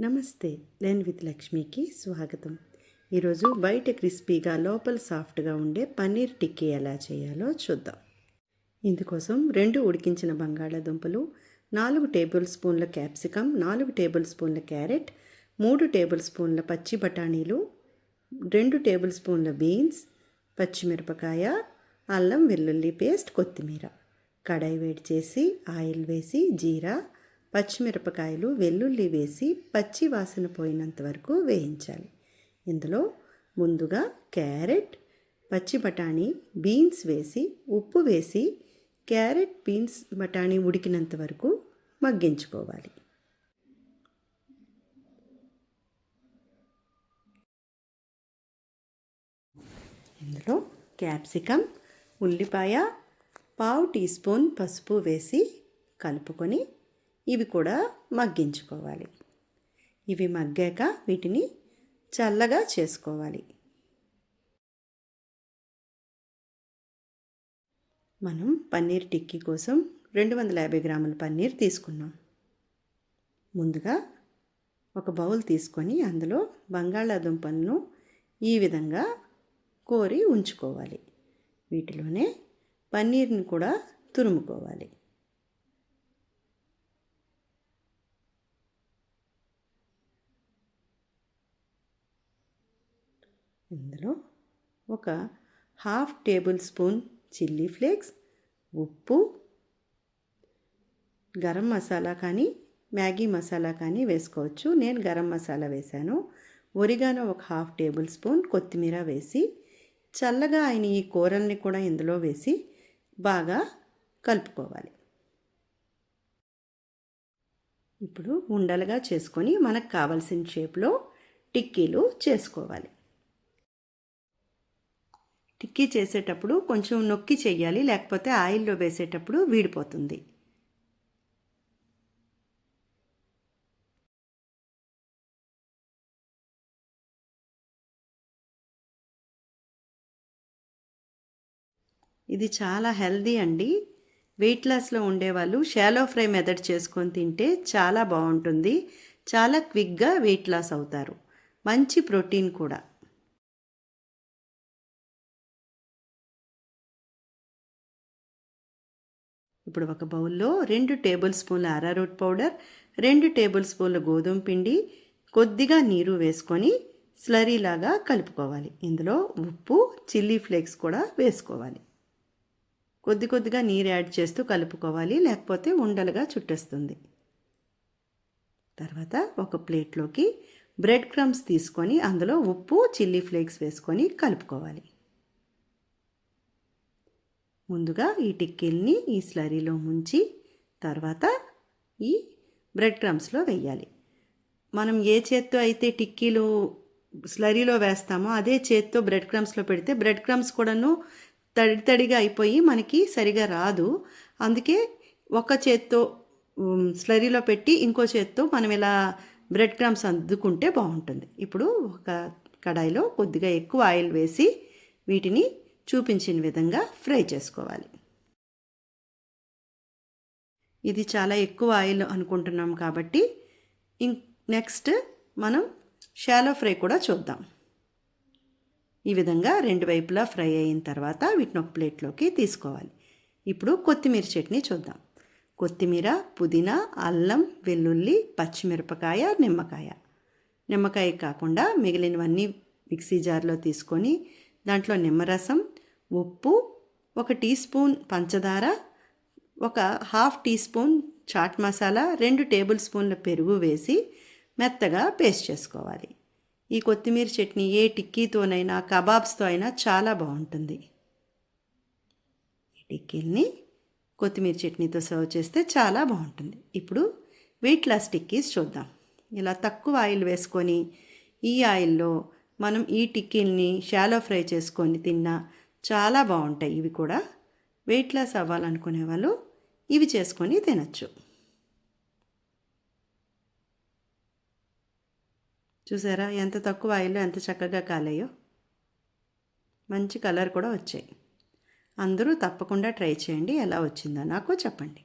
నమస్తే, learn with లక్ష్మికి స్వాగతం. ఈరోజు బయట క్రిస్పీగా లోపల సాఫ్ట్గా ఉండే పన్నీర్ టిక్కీ ఎలా చేయాలో చూద్దాం. ఇందుకోసం 2 ఉడికించిన బంగాళాదుంపలు, 4 టేబుల్ స్పూన్ల క్యాప్సికమ్, 4 టేబుల్ స్పూన్ల క్యారెట్, 3 టేబుల్ స్పూన్ల పచ్చి బఠానీలు, 2 టేబుల్ స్పూన్ల బీన్స్, పచ్చిమిరపకాయ, అల్లం వెల్లుల్లి పేస్ట్, కొత్తిమీర. కడాయి వేడి చేసి ఆయిల్ వేసి జీరా, పచ్చిమిరపకాయలు, వెల్లుల్లి వేసి పచ్చి వాసన పోయినంత వరకు వేయించాలి. ఇందులో ముందుగా క్యారెట్, పచ్చి బఠానీ, బీన్స్ వేసి ఉప్పు వేసి క్యారెట్, బీన్స్, బఠానీ ఉడికినంత వరకు మగ్గించుకోవాలి. ఇందులో క్యాప్సికమ్, ఉల్లిపాయ, పావు టీ స్పూన్ పసుపు వేసి కలుపుకొని ఇవి కూడా మగ్గించుకోవాలి. ఇవి మగ్గాక వీటిని చల్లగా చేసుకోవాలి. మనం పన్నీర్ టిక్కీ కోసం 250 గ్రాముల పన్నీర్ తీసుకున్నాం. ముందుగా ఒక బౌల్ తీసుకొని అందులో బంగాళాదుంపలను ఈ విధంగా కోరి ఉంచుకోవాలి. వీటిలోనే పన్నీర్ని కూడా తురుముకోవాలి. ఇందులో ఒక half table spoon chilli flakes, ఉప్పు, గరం మసాలా కానీ మ్యాగీ మసాలా కానీ వేసుకోవచ్చు. నేను గరం మసాలా వేశాను. ఒరిగానో ఒక హాఫ్ టేబుల్ స్పూన్, కొత్తిమీర వేసి చల్లగా అయిన ఈ కూరల్ని కూడా ఇందులో వేసి బాగా కలుపుకోవాలి. ఇప్పుడు ఉండలుగా చేసుకొని మనకు కావాల్సిన షేప్లో టిక్కీలు చేసుకోవాలి. టిక్కీ చేసేటప్పుడు కొంచెం నొక్కి చెయ్యాలి, లేకపోతే ఆయిల్లో వేసేటప్పుడు వీడిపోతుంది. ఇది చాలా హెల్దీ అండి. వెయిట్ లాస్లో ఉండేవాళ్ళు షాలో ఫ్రై మెథడ్ చేసుకొని తింటే చాలా బాగుంటుంది. చాలా క్విక్గా వెయిట్ లాస్ అవుతారు. మంచి ప్రోటీన్ కూడా. ఇప్పుడు ఒక బౌల్లో 2 టేబుల్ స్పూన్ల అరారూట్ పౌడర్, 2 టేబుల్ స్పూన్ల గోధుమ పిండి, కొద్దిగా నీరు వేసుకొని స్లరీలాగా కలుపుకోవాలి. ఇందులో ఉప్పు, చిల్లీ ఫ్లేక్స్ కూడా వేసుకోవాలి. కొద్దిగా నీరు యాడ్ చేస్తూ కలుపుకోవాలి, లేకపోతే ఉండలుగా చుట్టేస్తుంది. తర్వాత ఒక ప్లేట్లోకి బ్రెడ్ క్రమ్స్ తీసుకొని అందులో ఉప్పు, చిల్లీ ఫ్లేక్స్ వేసుకొని కలుపుకోవాలి. ముందుగా ఈ టిక్కీల్ని ఈ స్లరీలో ముంచి తర్వాత ఈ బ్రెడ్ క్రమ్స్లో వేయాలి. మనం ఏ చేత్తో అయితే టిక్కీలు స్లరీలో వేస్తామో అదే చేత్తో బ్రెడ్ క్రమ్స్లో పెడితే బ్రెడ్ క్రమ్స్ కూడాను తడిగా అయిపోయి మనకి సరిగా రాదు. అందుకే ఒక చేత్తో స్లరీలో పెట్టి ఇంకో చేత్తో మనం ఇలా బ్రెడ్ క్రమ్స్ అద్దుకుంటే బాగుంటుంది. ఇప్పుడు ఒక కడాయిలో కొద్దిగా ఎక్కువ ఆయిల్ వేసి వీటిని చూపించిన విధంగా ఫ్రై చేసుకోవాలి. ఇది చాలా ఎక్కువ ఆయిల్ అనుకుంటున్నాం కాబట్టి నెక్స్ట్ మనం షాలో ఫ్రై కూడా చూద్దాం. ఈ విధంగా 2 వైపులా ఫ్రై అయిన తర్వాత వీటిని ఒక ప్లేట్లోకి తీసుకోవాలి. ఇప్పుడు కొత్తిమీర చట్నీ చూద్దాం. కొత్తిమీర, పుదీనా, అల్లం, వెల్లుల్లి, పచ్చిమిరపకాయ, నిమ్మకాయ కాకుండా మిగిలినవన్నీ మిక్సీ జార్లో తీసుకొని దాంట్లో నిమ్మరసం, ఉప్పు, 1 టీ స్పూన్ పంచదార, ఒక half tea spoon chaat masala, 2 table స్పూన్ల పెరుగు వేసి మెత్తగా పేస్ట్ చేసుకోవాలి. ఈ కొత్తిమీర చట్నీ ఏ టిక్కీతోనైనా కబాబ్స్తో అయినా చాలా బాగుంటుంది. ఈ టిక్కీల్ని కొత్తిమీర చట్నీతో సర్వ్ చేస్తే చాలా బాగుంటుంది. ఇప్పుడు వెయిట్ లాస్ టిక్కీస్ చూద్దాం. ఇలా తక్కువ ఆయిల్ వేసుకొని ఈ ఆయిల్లో మనం ఈ టిక్కీల్ని షాలో ఫ్రై చేసుకొని తిన్నా చాలా బాగుంటాయి. ఇవి కూడా వెయిట్ లాస్ అవ్వాలనుకునే వాళ్ళు ఇవి చేసుకొని తినచ్చు. చూసారా ఎంత తక్కువ ఆయిల్లో ఎంత చక్కగా కాలేయో. మంచి కలర్ కూడా వచ్చాయి. అందరూ తప్పకుండా ట్రై చేయండి. ఎలా వచ్చిందో నాకు చెప్పండి.